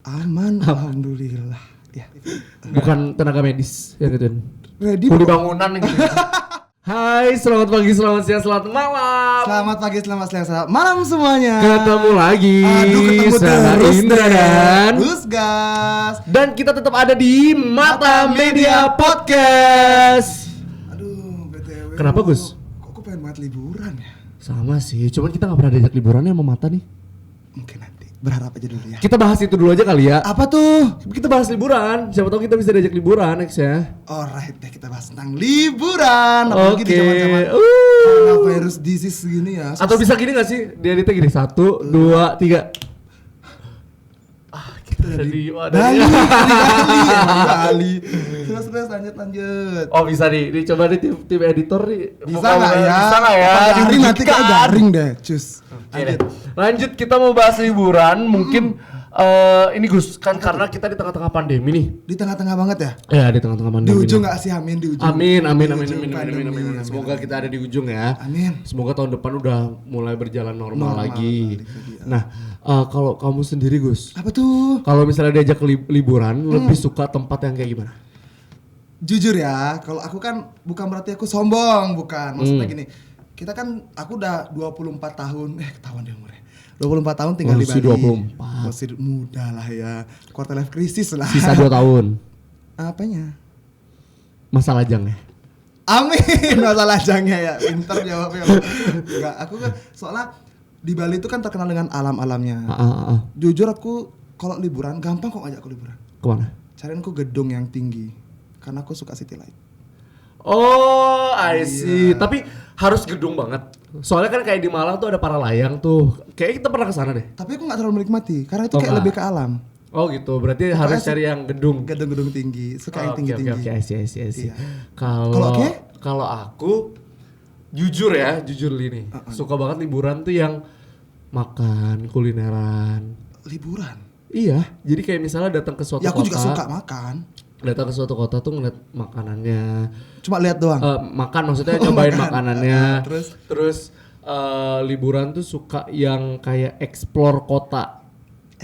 Aman, alhamdulillah. Ya. Bukan tenaga medis ya gitu. Ready Kuli bangunan gitu. Hai, selamat pagi, selamat siang, selamat malam. Selamat pagi, selamat siang, selamat malam semuanya. Ketemu lagi. Aduh, ketemu Saya terus Indra dan Gus Gas. Dan kita tetap ada di Mata Media Podcast. Aduh, BTW. Kenapa, Gus? Kok aku pengen banget liburan ya? Sama sih, cuman kita gak pernah diajak liburannya sama Mata nih. Mungkin nanti, berharap aja dulu ya. Kita bahas itu dulu aja kali ya. Apa tuh? Kita bahas liburan, siapa tahu kita bisa diajak liburan next ya. Alright deh, kita bahas tentang liburan. Apalagi di Oke. zaman-zaman coronavirus disease gini ya. Atau bisa gini gak sih? Dieditnya gini, 1, 2, 3. Kita ada di Bali. Terus lanjut. Oh bisa nih, coba nih tim editor nih. Bisa nggak ya? Bisa nggak ya? Garing nanti kayak garing deh, cus. Lanjut, kita mau bahas liburan. Mungkin ini Gus, kan karena kita di tengah-tengah pandemi nih. Di tengah-tengah banget ya? Ya di tengah-tengah Di pandemi. ujung nih. nggak sih? Amin di ujung. Amin. Di ujung pandemi. Semoga kita ada di ujung ya. Amin. Semoga tahun depan udah mulai berjalan normal lagi. balik lagi, ya. Nah, kalau kamu sendiri Gus, Apa tuh? kalau misalnya diajak liburan, lebih suka tempat yang kayak gimana? Jujur ya, kalau aku kan bukan berarti aku sombong, bukan. Maksudnya gini, kita kan aku udah 24 tahun, ketahuan deh umurnya. 24 tahun tinggal di Masih Bali. 24. Masih muda lah ya. Quarter life crisis lah. Sisa 2 tahun. Apanya? Masa lajang ya? Amin, masalah jangnya ya. Pinter jawabnya. Enggak, aku kan soalnya di Bali itu kan terkenal dengan alam-alamnya. Jujur aku kalau liburan gampang kok ngajak aku liburan. Kemana? Cariin aku gedung yang tinggi. Karena aku suka city light. Oh, I see. Tapi harus gedung banget. Soalnya kan kayak di Malang tuh ada para layang tuh. Kayak kita pernah kesana deh. Tapi aku nggak terlalu menikmati karena itu kayak enggak. lebih ke alam. Oh gitu. Berarti harus cari yang gedung. Gedung-gedung tinggi, suka yang tinggi-tinggi. Oke, I see. Iya. Kalau aku jujur ini suka banget liburan tuh yang makan, kulineran. Liburan. Iya, jadi kayak misalnya datang ke suatu Ya aku kota. juga suka makan. Datang ke suatu kota tuh ngeliat makanannya. Cuma lihat doang. Makan maksudnya nyobain makan. makanannya. Terus Liburan tuh suka yang kayak explore kota.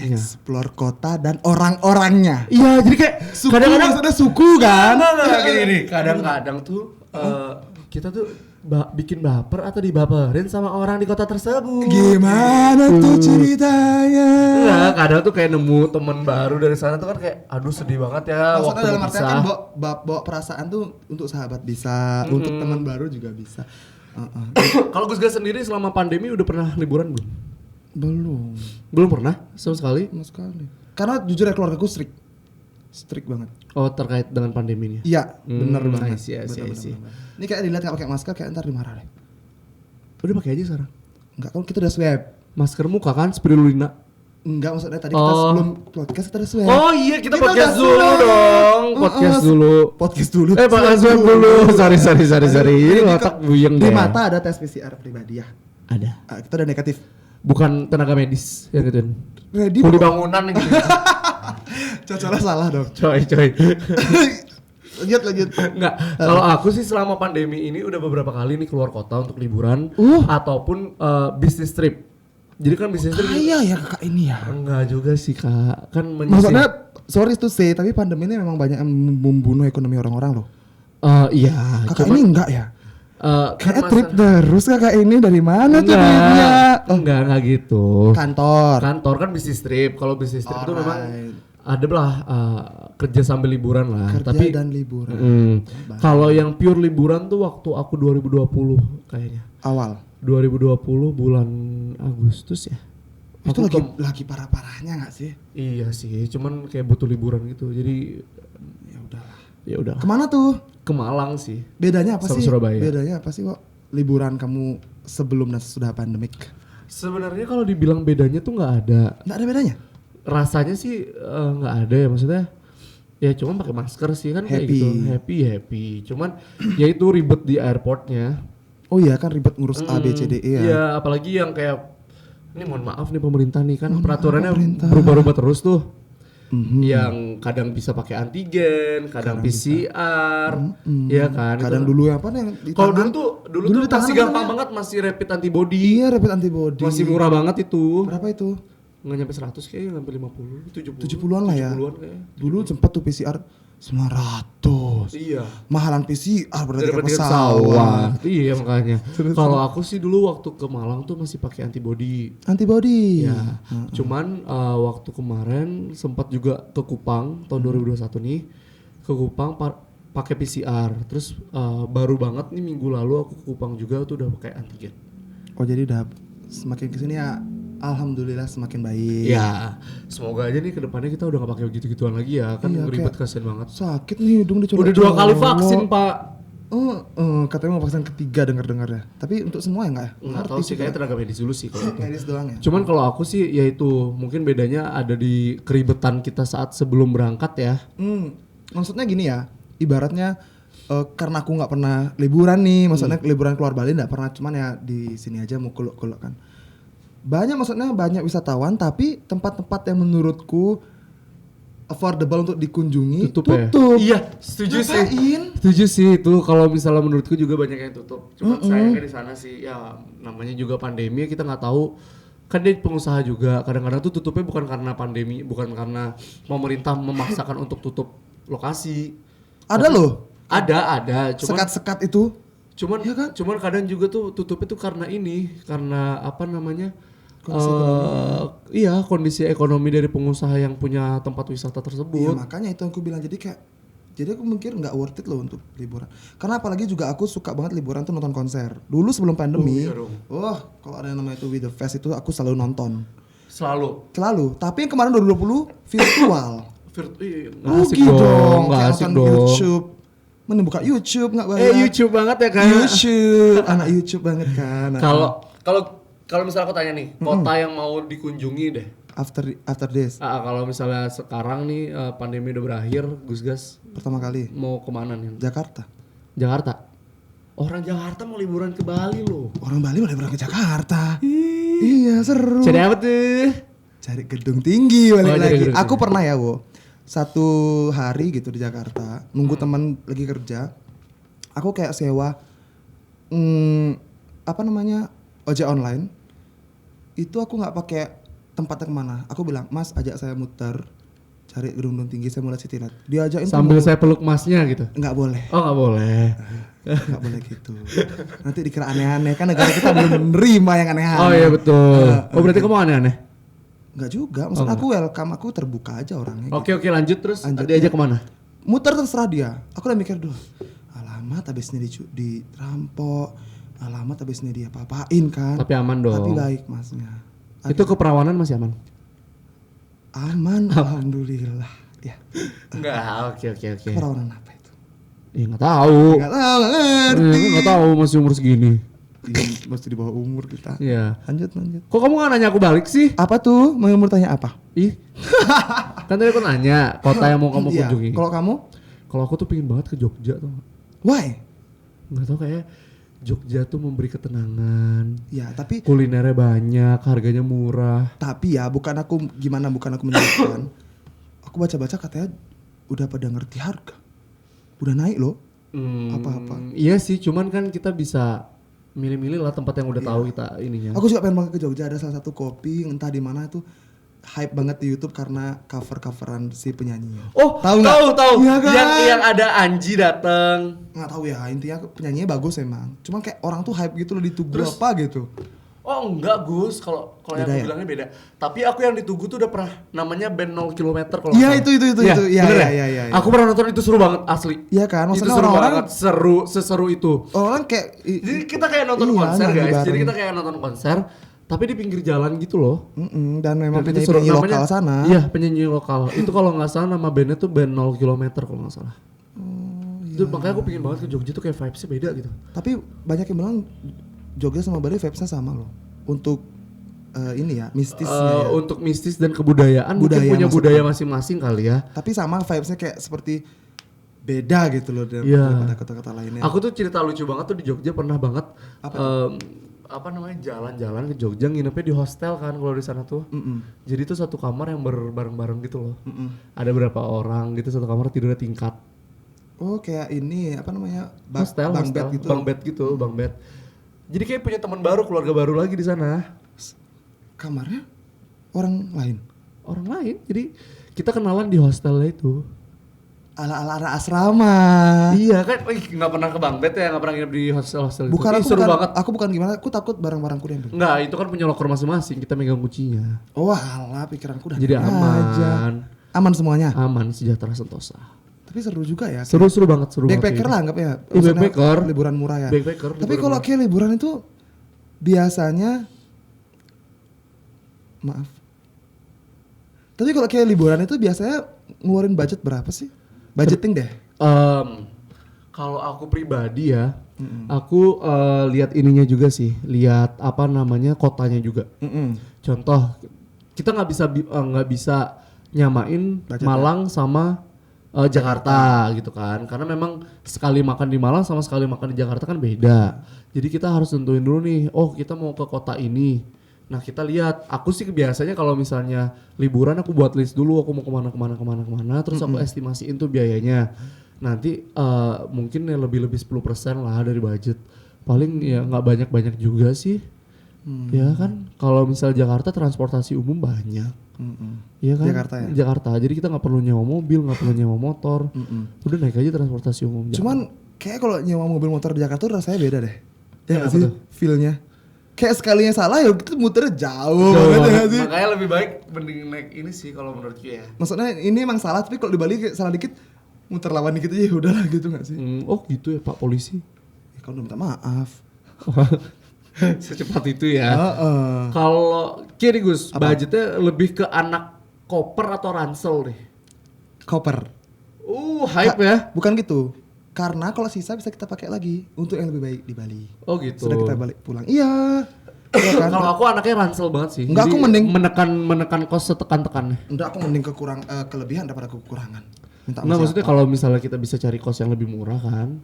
explore kota dan orang-orangnya. Iya, jadi kayak Suku, kadang-kadang maksudnya suku kan? Enggak, gini. Kadang-kadang tuh kita tuh bikin baper atau dibaperin sama orang di kota tersebut. Gimana tuh ceritanya? Enggak, kadang tuh kayak nemu teman baru dari sana tuh kan kayak aduh sedih banget ya. Maksudnya dalam artian kan berpisah. bawa perasaan tuh untuk sahabat bisa, untuk teman baru juga bisa. Kalau Gus Gas sendiri selama pandemi udah pernah liburan belum? Belum, Belum pernah sama sekali. sama sekali. Karena jujur ya keluarga aku strict banget. Oh, terkait dengan pandemi ini. Iya, benar banget. I see. Benar. Ini kayak dilihat nggak pakai masker kayak ntar dimarah deh. Udah pakai aja sekarang. Enggak, kan kita udah swab. Masker muka kan spirulina. Enggak, maksudnya tadi kita sebelum podcast kita udah swab. Oh iya, kita Kita podcast udah dulu swab. dong. Podcast dulu. Podcast dulu. Swab dulu. Sorry. Ini otak buyeng Di deh. mata ada tes PCR pribadi ya. Ada. Kita udah negatif. Bukan tenaga medis ya gitu. Ready? Kuli bangunan gitu. Cocolnya salah dong. Coy. Lanjut. Enggak, kalau aku sih selama pandemi ini udah beberapa kali nih keluar kota untuk liburan ataupun bisnis trip. Jadi kan bisnis trip Kaya ya kakak ini ya. enggak juga sih Kak, kan Maksudnya sorry to say, tapi pandemi ini memang banyak yang membunuh ekonomi orang-orang loh. Iya, Kakak ini enggak ya? kan Kayak trip terus kakak ini dari mana tuh duitnya? enggak gitu. Kantor Kan bisnis trip. Kalau bisnis trip itu memang Alright. ada lah kerja sambil liburan lah. Kerja Tapi dan liburan. kalau yang pure liburan tuh waktu aku 2020 kayaknya. Awal. 2020 bulan Agustus ya. Itu Aku lagi parah-parahnya nggak sih? Iya sih, cuman kayak butuh liburan gitu. Jadi ya udah. Kemana tuh? Ke Malang sih. Bedanya apa Sama sih? Surabaya. Bedanya apa sih kok liburan kamu sebelum dan sesudah pandemik? Sebenarnya kalau dibilang bedanya tuh nggak ada. Nggak ada bedanya? Rasanya sih nggak ada ya, maksudnya. Ya cuma pakai masker sih kan kayak gitu. Happy. Cuman ya itu ribet di airportnya. Oh iya kan ribet ngurus A, B, C, D, E ya. Iya, apalagi yang kayak ini mohon maaf nih pemerintah nih kan peraturannya pemerintah. berubah-ubah terus tuh. Yang kadang bisa pakai antigen, kadang PCR, ya kan. Kadang dulu apa nih yang di Kalau tangan? dulu di tuh masih tangan gampang namanya? banget, masih rapid antibody. Iya rapid antibody. Masih murah banget itu. Berapa itu? Nggak nyampe 100 kayaknya, nyampe 50, 70. 70-an lah ya. 70-an kayaknya. Dulu sempat tuh PCR 900. Iya. Mahalan PCR berarti Daripada tiket pesawat. Iya makanya. Kalau aku sih dulu waktu ke Malang tuh masih pakai antibody. Antibody. Ya. Cuman waktu kemarin sempat juga ke Kupang tahun 2021 nih. Ke Kupang pakai PCR. Terus baru banget nih minggu lalu aku ke Kupang juga tuh udah pakai antigen. Oh jadi udah semakin kesini ya, alhamdulillah semakin baik. Ya, semoga aja nih kedepannya kita udah gak pakai gitu-gituan lagi ya, kan Iya, ribet kayak kasian banget. Sakit nih hidung dicoba. Udah 2 kali vaksin Pak. Katanya mau vaksin ketiga dengar ya. Tapi untuk semua ya nggak ya? Nggak tahu sih, kayaknya tenaga medis dulu sih kalau itu. Medis doang ya. Cuman kalau aku sih ya itu mungkin bedanya ada di keribetan kita saat sebelum berangkat ya. Maksudnya gini ya, ibaratnya karena aku nggak pernah liburan nih, maksudnya liburan keluar Bali nggak pernah, cuman ya di sini aja mau kuluk-kuluk kan. Banyak wisatawan, tapi tempat-tempat yang menurutku affordable untuk dikunjungi tutup. Iya, setuju sih. Setuju sih itu, kalau misalnya menurutku juga banyak yang tutup. Cuma sayangnya di sana sih ya namanya juga pandemi, kita nggak tahu. Kan dia pengusaha juga, kadang-kadang tuh tutupnya bukan karena pandemi, bukan karena pemerintah memaksakan untuk tutup lokasi. Ada loh. Ada. Cuman Sekat-sekat itu. Cuman ya kan? Cuman kadang juga tuh tutupnya tuh karena apa namanya? Kondisi ekonomi dari pengusaha yang punya tempat wisata tersebut. Iya, makanya itu yang aku bilang, jadi aku mikir nggak worth it loh untuk liburan. Karena apalagi juga aku suka banget liburan tuh nonton konser. Dulu sebelum pandemi, kalau ada yang namanya itu With The Fest itu aku selalu nonton. Selalu. Tapi yang kemarin 2020 virtual. Rugi dong, nggak asik dong. YouTube. Mending buka YouTube nggak banyak. YouTube banget ya kan? YouTube, anak YouTube banget kan. Kalau misalnya aku tanya nih, kota yang mau dikunjungi deh. After this. Kalau misalnya sekarang nih pandemi udah berakhir, Gus Gas pertama kali mau kemana nih? Jakarta. Orang Jakarta mau liburan ke Bali loh. Orang Bali mau liburan ke Jakarta. Iya seru. Cari apa tuh? Cari gedung tinggi balik lagi. Aku tinggi. pernah ya, Wo. 1 hari gitu di Jakarta, nunggu teman lagi kerja. Aku kayak sewa ojek online. Itu aku nggak pakai tempatnya kemana. Aku bilang, Mas ajak saya muter, cari gedung tinggi, saya mau lihat City Light. Diajakin sambil saya peluk masnya gitu. Nggak boleh. Oh nggak boleh. Nggak boleh gitu. Nanti dikira aneh-aneh, kan negara kita belum menerima yang aneh-aneh. Oh iya betul. Berarti kamu aneh-aneh? Enggak juga, maksud aku welcome, aku terbuka aja orangnya. Oke, lanjut terus. Dia aja kemana? Muter terserah dia. Aku udah mikir dulu. Alamat habis ini dirampok. Alamat habis ini dia apa-apain kan. Tapi aman dong. Tapi baik masnya. Itu keperawanan masih aman? Aman, alhamdulillah. Ya. Enggak, oke. Keperawanan apa itu? Ya enggak tahu. Enggak ngerti. Enggak tahu masih umur segini. Iya, masih di bawah umur kita. Iya. Lanjut. Kok kamu gak nanya aku balik sih? Apa tuh? Mau tanya apa? Ih. Kan tadi aku nanya kota yang mau kamu kunjungi. Kalau kamu? Kalau aku tuh pengen banget ke Jogja tuh. Why? Gak tau, kayak Jogja tuh memberi ketenangan. Ya, tapi kulinernya banyak, harganya murah. Tapi ya bukan aku menyalahkan. Aku baca-baca katanya udah pada ngerti harga. Udah naik loh. Apa-apa. Iya sih, cuman kan kita bisa milih-milih lah tempat yang udah tahu kita ininya. Aku juga pengen banget ke Jogja, ada salah satu kopi entah di mana itu hype banget di YouTube karena cover-coveran si penyanyinya. Oh, tahu. Iya kan? Yang ada Anji datang. Nggak tahu ya, intinya penyanyinya bagus emang. Cuma kayak orang tuh hype gitu loh, ditugu apa gitu. Oh enggak Gus, kalau yang aku bilangnya beda. Tapi aku yang ditugu tuh udah pernah, namanya band 0 km kalau Iya itu. Iya. Aku pernah nonton, itu seru banget asli. Iya kan, maksudnya itu seru orang-orang banget, seseru itu. Orang kayak jadi kita kayak nonton konser guys. Jadi kita kayak nonton konser tapi di pinggir jalan gitu loh. Dan memang penyanyi lokal sana. Iya, penyanyi lokal. Itu kalau nggak salah nama bandnya tuh band 0 km kalau nggak salah. Itu makanya aku pingin banget ke Jogja tuh, kayak vibes-nya beda gitu. Tapi banyak yang bilang Jogja sama Bali vibes-nya sama loh. Untuk mistisnya. Untuk mistis dan kebudayaan mungkin punya budaya masing-masing kali ya. Tapi sama vibes-nya kayak seperti beda gitu loh daripada kota-kota lainnya. Aku tuh cerita lucu banget tuh di Jogja, pernah banget jalan-jalan ke Jogja, nginepnya di hostel kan kalau di sana tuh. Jadi tuh satu kamar yang bareng-bareng gitu loh. Ada berapa orang gitu, satu kamar tidurnya tingkat. Oh kayak ini hostel, bang bed. Jadi kayak punya teman baru, keluarga baru lagi di sana. Kamarnya orang lain. Orang lain. Jadi kita kenalan di hostelnya itu. Ala-ala anak asrama. Iya kan, nggak pernah ke Bang Bet ya, nggak pernah nginep di hostel itu. Bukan, Ih, aku seru bukan, banget. aku bukan gimana, aku takut barang-barangku diambil. Enggak, itu kan punya loker masing-masing, kita megang kuncinya. Oh alah, pikiranku udah Jadi aman. aja. Aman semuanya. Aman, sejahtera, sentosa. Tapi seru juga ya. Seru banget, seru banget. Backpacker lah anggapnya. Iya, Maksudnya backpacker. Liburan murah ya. Backpacker. Tapi kalau kayak liburan itu biasanya maaf. Tapi kalau kayak liburan itu biasanya ngeluarin budget berapa sih? Budgeting deh. Kalau aku pribadi ya, aku lihat ininya juga sih, lihat apa namanya kotanya juga. Contoh, kita nggak bisa nyamain Budgetnya. Malang sama Jakarta gitu kan, karena memang sekali makan di Malang sama sekali makan di Jakarta kan beda. Jadi kita harus tentuin dulu nih, oh kita mau ke kota ini. Nah kita lihat, aku sih biasanya kalau misalnya liburan aku buat list dulu, aku mau kemana, terus aku estimasiin tuh biayanya. Nanti mungkin ya lebih 10% lah dari budget. Paling ya nggak banyak juga sih. Ya kan, kalau misal Jakarta transportasi umum banyak. Iya kan? Jakarta ya? Jakarta. Jadi kita nggak perlu nyewa mobil, nggak perlu nyewa motor. Udah naik aja transportasi umum. Cuman kayak kalau nyewa mobil motor di Jakarta tuh rasanya beda deh. Ya nggak Kenapa sih? tuh? Feel-nya. Kayak sekalinya salah ya kita muternya jauh Jauh banget ya banget. nggak sih? Makanya lebih baik mending naik ini sih kalau menurutku ya. Maksudnya ini emang salah tapi kalau di Bali kayak salah dikit muter lawan dikit aja udahlah gitu nggak sih? Oh gitu ya Pak Polisi. Ya, kalau udah minta maaf. Secepat itu ya. Heeh. Kalau kiri Gus, Apa? budgetnya lebih ke anak koper atau ransel nih. Koper. Hype ya. Bukan gitu. Karena kalau sisa bisa kita pakai lagi untuk yang lebih baik di Bali. Oh gitu. Sudah kita balik pulang. Iya. Iya kan? Kalau aku anaknya ransel banget sih. Enggak, Jadi aku mending- menekan kos setekan-tekannya. Enggak, aku mending kelebihan daripada kekurangan. Minta sama Enggak, maksudnya siapa? kalau misalnya kita bisa cari kos yang lebih murah kan.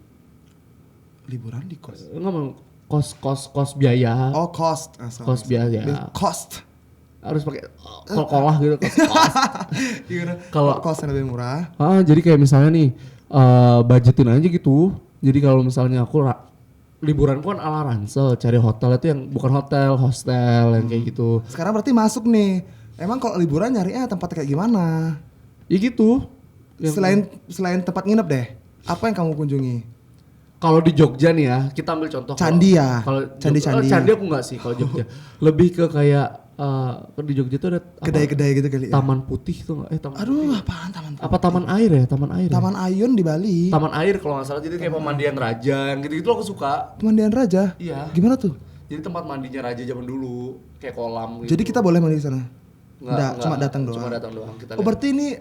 Liburan di kos. Enggak mau kos biaya. Oh, cost. Kos biaya. Cost. Harus pakai kol-kolah gitu kos. Gimana? Kalau- cost yang lebih murah. Jadi kayak misalnya nih budgetin aja gitu. Jadi kalau misalnya aku liburan kan ala ransel, cari hotel itu yang bukan hotel, hostel yang kayak gitu. Sekarang berarti masuk nih. Emang kalau liburan nyarinya tempat kayak gimana? Ya gitu. Selain tempat nginep deh. Apa yang kamu kunjungi? Kalau di Jogja nih ya, kita ambil contoh. Candi ya? Kalau Candi. Candi aku enggak sih kalau Jogja. Lebih ke kayak di Jogja tuh ada Kedai-kedai gitu kali ya? Taman Putih tuh enggak? Taman Aduh, Putih. apaan taman? Apa Taman Air ya? Taman Air. Taman Ayun di Bali. Taman Air kalau nggak salah, jadi kayak pemandian raja yang gitu-gitu aku suka. Pemandian Raja. Iya. Gimana tuh? Jadi tempat mandinya raja zaman dulu, kayak kolam gitu. Jadi kita boleh mandi di sana? Nggak, Cuma datang doang. Cuma datang doang kita. Oh, berarti ini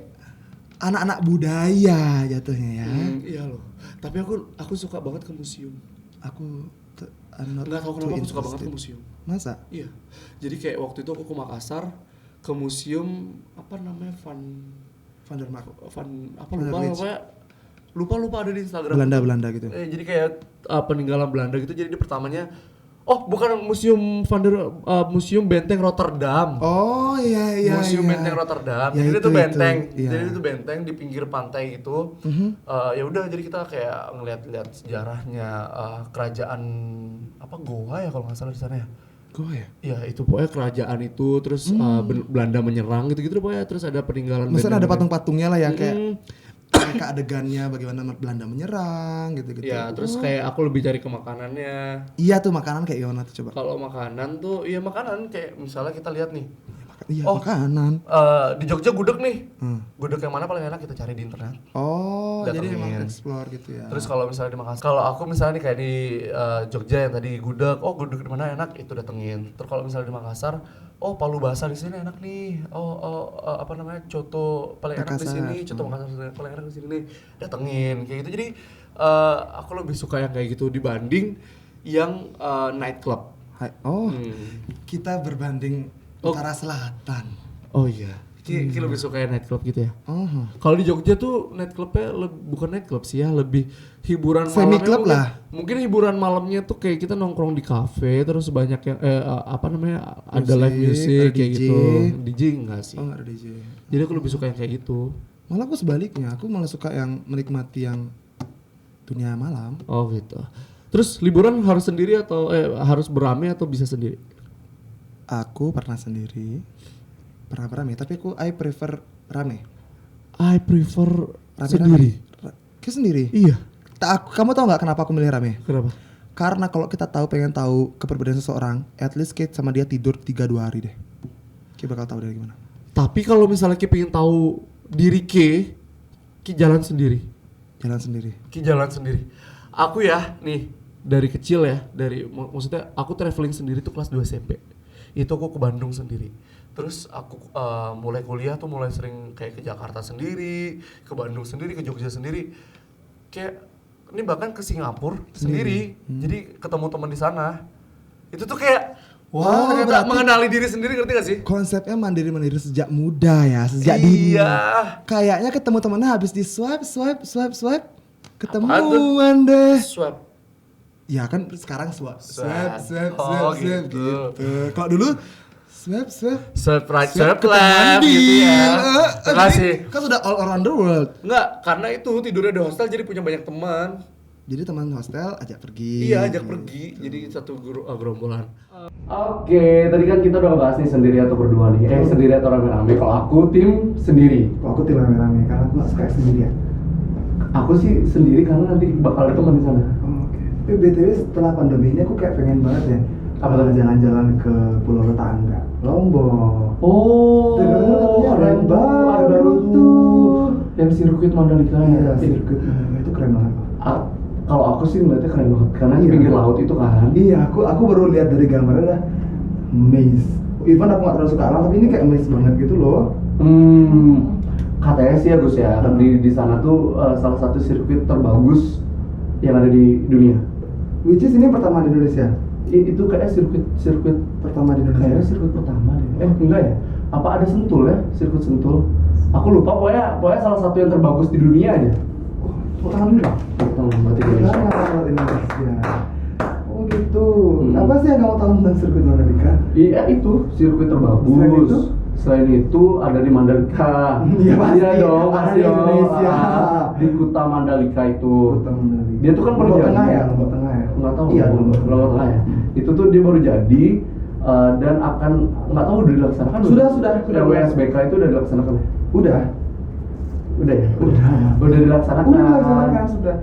anak-anak budaya jatuhnya ya. Iya loh. Tapi aku suka banget ke museum. I'm not Nggak tahu too kenapa aku suka banget ke interested. museum. Masa? Iya. Jadi kayak waktu itu aku ke Makassar ke museum apa namanya Vandermark. lupa ada di Instagram. Belanda gitu. Jadi kayak peninggalan Belanda gitu. Jadi di pertamanya bukan museum benteng Rotterdam. Oh iya. Museum iya. Benteng Rotterdam. Ya, Jadi itu benteng. Iya. Jadi itu benteng di pinggir pantai gitu. Ya udah jadi kita kayak ngeliat-liat sejarahnya kerajaan apa Goa ya kalau nggak salah di sana ya. Goa ya? Iya itu pokoknya kerajaan itu terus Belanda menyerang gitu-gitu pokoknya terus ada peninggalan. Maksudnya ada benteng. patung-patungnya lah ya kayak Mm. mereka adegannya bagaimana Belanda menyerang gitu-gitu. Ya terus kayak aku lebih cari ke makanannya. Iya tuh makanan kayak gimana tuh coba? Kalau makanan tuh ya makanan kayak misalnya kita lihat nih. Iya Oh. makanan. Di Jogja gudeg nih. Hmm. Gudeg yang mana paling enak kita cari di internet. Oh, jadi Datengin. emang explore gitu ya. Terus kalau misalnya di Makassar, kalau aku misalnya nih kayak di Jogja yang tadi gudeg, gudeg di mana enak itu datengin. Terus kalau misalnya di Makassar, Palu Basah di sini enak nih. Apa namanya coto paling enak di Makassar. sini, coto Makassar paling enak di sini nih, datengin kayak gitu. Jadi aku lebih suka yang kayak gitu dibanding yang night club. Oh, kita berbanding utara selatan. Oh iya. Ki lebih suka yang night club gitu ya. Oh. Kalau di Jogja tuh night clubnya bukan night club sih ya, lebih hiburan Semi malamnya club mungkin, lah. Mungkin hiburan malamnya tuh kayak kita nongkrong di kafe terus banyak yang apa namanya ada Musik, live music ada kayak DJ. gitu. DJ enggak sih. Oh, nggak ada DJ. Jadi aku lebih suka yang kayak gitu. Malah aku sebaliknya, aku malah suka yang menikmati yang dunia malam. Oh gitu. Terus liburan harus sendiri atau harus beramai atau bisa sendiri? Aku pernah sendiri. pernah rame, tapi I prefer rame. I prefer Rame sendiri. Kayak sendiri. Iya. Kamu tahu nggak kenapa aku milih rame? Kenapa? Karena kalau kita pengen tahu kepribadian seseorang, at least kita sama dia tidur 3-2 hari deh. Kita bakal tahu dari gimana. Tapi kalau misalnya kita pengen tahu diri Ki jalan sendiri. Jalan sendiri. Ki jalan sendiri. Aku ya nih dari kecil ya, maksudnya aku traveling sendiri tuh kelas 2 SMP. Itu aku ke Bandung sendiri. Terus aku mulai kuliah tuh mulai sering kayak ke Jakarta sendiri, ke Bandung sendiri, ke Jogja sendiri. Kayak ini bahkan ke Singapura sendiri. Jadi ketemu teman di sana. Itu tuh kayak wah, ternyata mengenali diri sendiri, ngerti gak sih? Konsepnya mandiri sejak muda ya, sejak dini. Iya. Kayaknya ketemu temennya habis di swipe, ketemuan deh. Swap. Ya kan sekarang swipe Oh, gitu. gitu. Kalau dulu swipe Swipe right, swipe swipe left gitu ya. Terima kasih. Kan sudah all around the world. Enggak, karena itu tidurnya di hostel jadi punya banyak teman. Jadi teman hostel ajak pergi. Iya, ajak pergi. Jadi satu gerombolan. Oke, tadi kan kita udah ngebahas nih sendiri atau berdua nih. Sendiri atau rame-rame. Kalau aku tim sendiri. Kalau aku tim rame-rame karena aku nggak suka sendirian. Aku sih sendiri karena nanti bakal ada teman di sana. Oke. Tapi BTW setelah pandemi ini aku kayak pengen banget ya. Apa tuh? Jalan-jalan ke pulau tetangga, Lombok. Oh, Dengar-dengar katanya yang baru tuh. Yang sirkuit Mandalika. Iya, sirkuit itu keren banget. Kalau aku sih ngeliatnya keren banget karena di Iya. pinggir laut itu kan. Iya, aku baru lihat dari gambarnya dah amazed. Even aku nggak terlalu suka alam, tapi ini kayak amazed banget gitu loh. Katanya sih ya Gus ya, di sana tuh salah satu sirkuit terbagus yang ada di dunia. Which is ini pertama di Indonesia. Itu kayaknya sirkuit Pertama di kayaknya Indonesia. sirkuit pertama deh. Enggak ya? Apa ada Sentul ya? Sirkuit Sentul. Aku lupa pokoknya salah satu yang terbagus di dunia aja. Tepuk tangan dulu dong. Berarti Indonesia. Selamat Indonesia. Oh gitu. Apa sih yang kamu tahu tentang sirkuit Mandalika? Iya itu sirkuit terbagus. Selain itu ada di Mandalika. Iya, pasti. Dong, Ada pasti di Indonesia. Di Kuta Mandalika itu. Kuta Mandalika. Dia tuh kan baru Lombok jadi. Tengah ya, Lombok Tengah ya. Nggak tahu. Iya, Lombok Tengah ya. Itu tuh dia baru jadi dan akan nggak tahu udah dilaksanakan. Sudah. WSBK itu udah dilaksanakan. Udah ya. Udah dilaksanakan. Udah dilaksanakan sudah.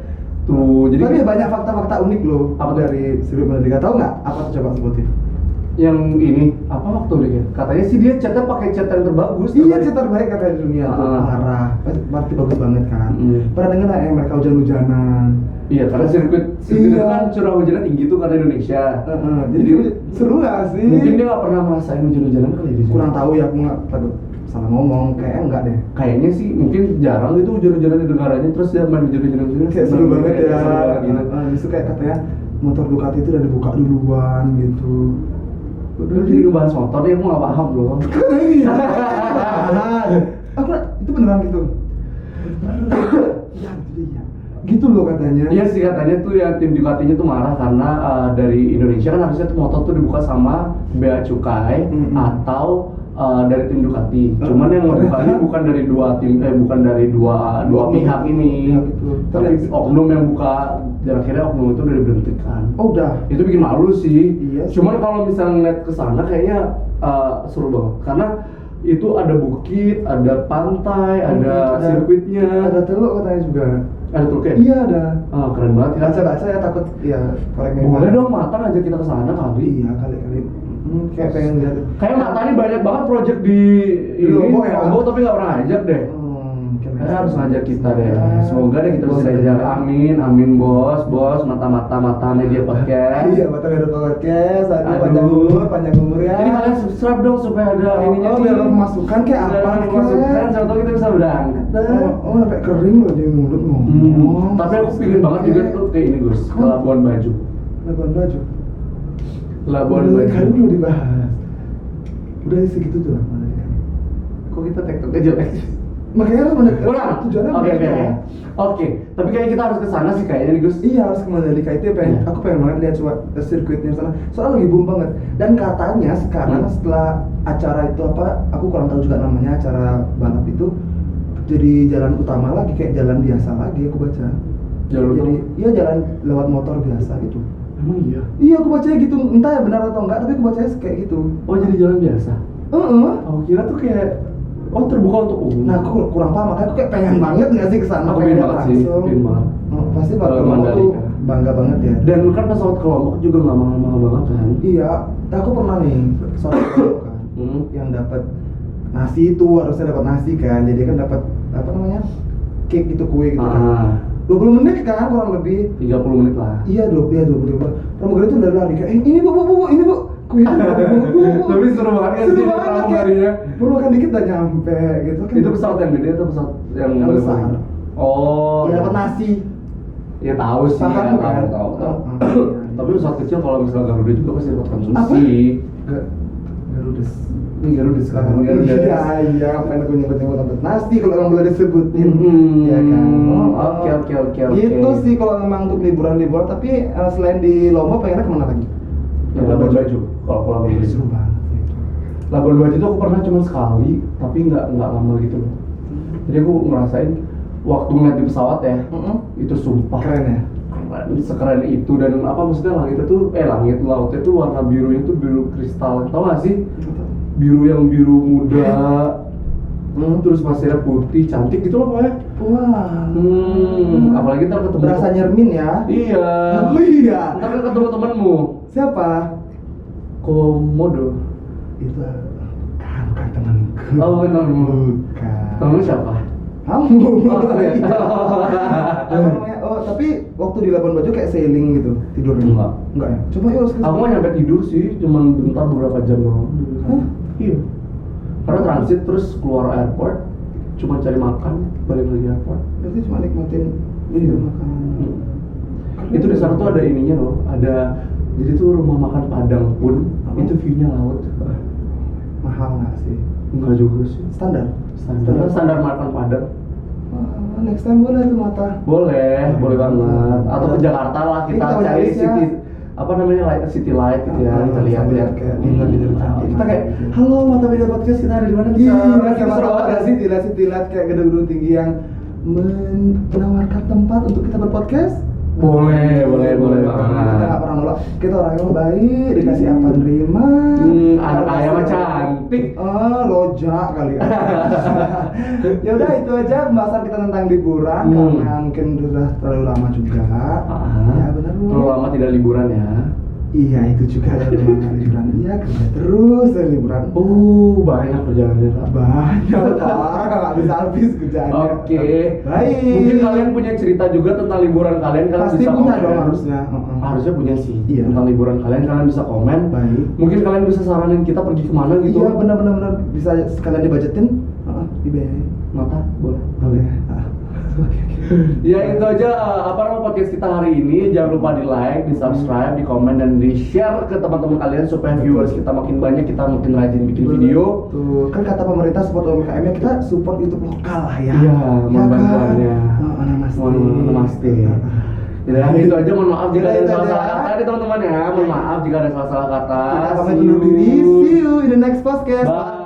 Tuh, jadi Tapi banyak fakta-fakta unik loh. Apa tuh? Dari sirkuit Mandalika? Tahu nggak? Apa tuh coba sebutin? yang ini apa waktu dia? Katanya sih dia catnya pakai cat yang terbagus. Iya, cat terbaik kata di dunia tuh. Ah. Parah. Pasti bagus banget kan. Pernah dengar nggak yang mereka hujan-hujanan? Iya, karena sirkuit Iya. kan curah hujannya tinggi tuh karena Indonesia. Jadi seru nggak sih? Mungkin dia nggak pernah ngerasain hujan-hujanan kali di sini. Kurang tahu ya, aku nggak takut salah ngomong. Kayaknya enggak deh. Kayaknya sih mungkin jarang itu hujan-hujanan di negaranya, terus dia main hujan-hujanan gitu. Kayak seru banget ya. Seru banget gitu. Justru kayak katanya motor Ducati itu udah dibuka duluan gitu. Udah jadi ngebahas motor dia, aku nggak paham loh. Iya. Aku itu beneran gitu. Iya, iya. Gitu loh katanya. Iya sih katanya tuh ya tim Ducatinya tuh marah karena dari Indonesia kan harusnya tuh motor tuh dibuka sama Bea Cukai atau dari tim Ducati. Cuman yang ngebukanya bukan dari dua tim, bukan dari dua pihak ini. Iya, gitu. Tapi oknum yang buka, dan akhirnya oknum itu udah diberhentikan. Oh udah. Itu bikin malu sih. Iya sih. Cuman kalau misalnya ngeliat ke sana kayaknya seru banget karena itu ada bukit, ada pantai, ada sirkuitnya, Ada teluk katanya juga. ada Turki. Iya ada. Keren banget kan? Baca-baca ya takut ya koreknya. Boleh dong Mata ngajak kita ke sana kali. Iya kali-kali. Kayak pengen lihat. Kayak Mata ini banyak banget project di Lombok ya? Lombok tapi nggak pernah ngajak deh. Kayaknya harus ngajak kita deh. Semoga deh kita bisa diajak. Amin, amin bos, mata media podcast. Iya, mata media podcast. Aduh. Panjang umur ya. Ini kalian subscribe dong supaya ada ininya nih. biar pemasukan kayak apa? Biar pemasukan, contoh kita bisa berangkat. Sampai kering loh di mulut ngomong. Tapi aku pingin banget juga tuh kayak ini Gus, ke Labuan Bajo. Labuan Bajo. Labuan Kan Bajo. belum dibahas. Udah segitu tuh. Kok kita tektok jelek? Makanya harus mendekat. Ulang. Tujuannya Oke. mendekat. Oke, tapi kayaknya kita harus ke sana sih kayaknya nih Gus. Iya harus ke Mandalika itu ya, Iya. aku pengen banget lihat sirkuitnya sana. Soalnya lagi boom banget. Dan katanya sekarang setelah acara itu apa, aku kurang tahu juga namanya acara balap itu jadi jalan utama lagi kayak jalan biasa lagi aku baca. Jalan jadi utama? iya jalan lewat motor biasa gitu. Emang iya? Iya aku bacanya gitu, entah ya benar atau enggak tapi aku bacanya kayak gitu. Oh jadi jalan biasa? Aku kira tuh kayak terbuka untuk umum. Nah, aku kurang paham, makanya aku kayak pengen banget nggak sih kesana. Aku pengen banget sih, pengen banget. Pasti pada Kalau Lombok tuh Mandalika. bangga banget ya. Dan kan pesawat ke Lombok juga nggak mahal-mahal banget kan? Iya, aku pernah nih soal kan, yang dapat nasi itu harusnya dapat nasi kan, jadi kan dapat apa namanya cake gitu, kue gitu kan. 20 menit kan kurang lebih. 30 menit lah. Iya 20 menit. Pramugari itu lari kayak ini bu ini bu kue bu. Tapi seru banget kan sih pramugarinya. Baru makan dikit udah nyampe gitu kan. Itu pesawat yang gede atau pesawat yang besar? Oh. Ya dapat nasi. Ya tahu sih, Paham, kan? tahu. Tapi pesawat kecil kalau misalnya Garuda juga pasti dapat konsumsi. Apa? Garudes. Ini Garuda sekarang. Iya, ngapain aku nyebut-nyebut tempat nasi kalau emang boleh disebutin. Ya kan. Oke. Itu sih kalau memang untuk liburan-liburan, tapi selain di Lombok pengennya kemana lagi? Ya, Labuan Bajo. Kalau Labuan Bajo. Seru banget. Labuan Bajo itu aku pernah cuma sekali, tapi nggak lama gitu loh. Jadi aku ngerasain waktu ngeliat di pesawat ya, itu sumpah Keren ya? sekeren itu. Dan apa maksudnya langitnya tuh lautnya tuh warna birunya tuh biru kristal, tau gak sih? Biru yang biru muda, terus pasirnya putih, cantik gitu loh pokoknya. Wah. Apalagi ntar ketemu. Berasa nyermin ya? Iya. Oh iya. Ntar kan ketemu temenmu. Siapa? Komodo. Itu bukan temanku. Oh benar. Bukan. Temenmu siapa? Kamu. Oh, iya. Apa namanya? Oh, tapi waktu di Labuan Bajo kayak sailing gitu tidurnya? Enggak ya? Coba yuk sekarang. Aku nggak nyampe tidur sih, cuman bentar beberapa jam doang. Hah? Iya. Karena transit terus keluar airport, cuma cari makan, balik lagi airport. Berarti cuma nikmatin makan. Itu di sana tuh ada ininya loh, jadi tuh rumah makan Padang pun itu view-nya laut. Mahal nggak sih? Enggak juga sih. Standar makan Padang. Next time boleh tuh Mata. Boleh banget. Atau ke Jakarta lah, kita cari city city light gitu ya, kita lihat kayak dinner cantik. Kita kayak, halo Mata Media Podcast, kita ada di mana? Iya, Kita seru banget sih. city light kayak gedung-gedung tinggi yang menawarkan tempat untuk kita berpodcast. Boleh Kita banget. nggak pernah nolak. Kita orang yang baik, dikasih apa nerima. Anak ayam mah cantik. Lojak kali ya. Ya udah itu aja pembahasan kita tentang liburan karena mungkin sudah terlalu lama juga. Ya benar. Terlalu lama tidak liburan ya. Iya itu juga ada liburan. Iya kerja terus dan liburan. Banyak perjalanannya Kak. Banyak parah nggak bisa habis kerjaannya. Oke. Baik. Mungkin kalian punya cerita juga tentang liburan kalian Pasti bisa punya komen. dong harusnya. Harusnya punya sih. Iya. Tentang liburan kalian bisa komen. Baik. Mungkin kalian bisa saranin kita pergi kemana gitu. Iya benar bisa sekalian dibajetin. Dibayarin. Mata boleh. Boleh. Ya itu aja podcast kita hari ini. Jangan lupa di like, di subscribe, di komen, dan di share ke teman-teman kalian supaya viewers kita makin banyak, kita makin rajin bikin video. Tuh kan kata pemerintah support UMKM nya, kita support YouTube lokal lah ya. Iya, mohon bantuannya. Namaste. Ya itu aja, mohon maaf jika ada salah-salah kata nih teman-teman ya. Mohon maaf jika ada salah-salah kata. Kita pamit undur diri. See you in the next podcast. Bye.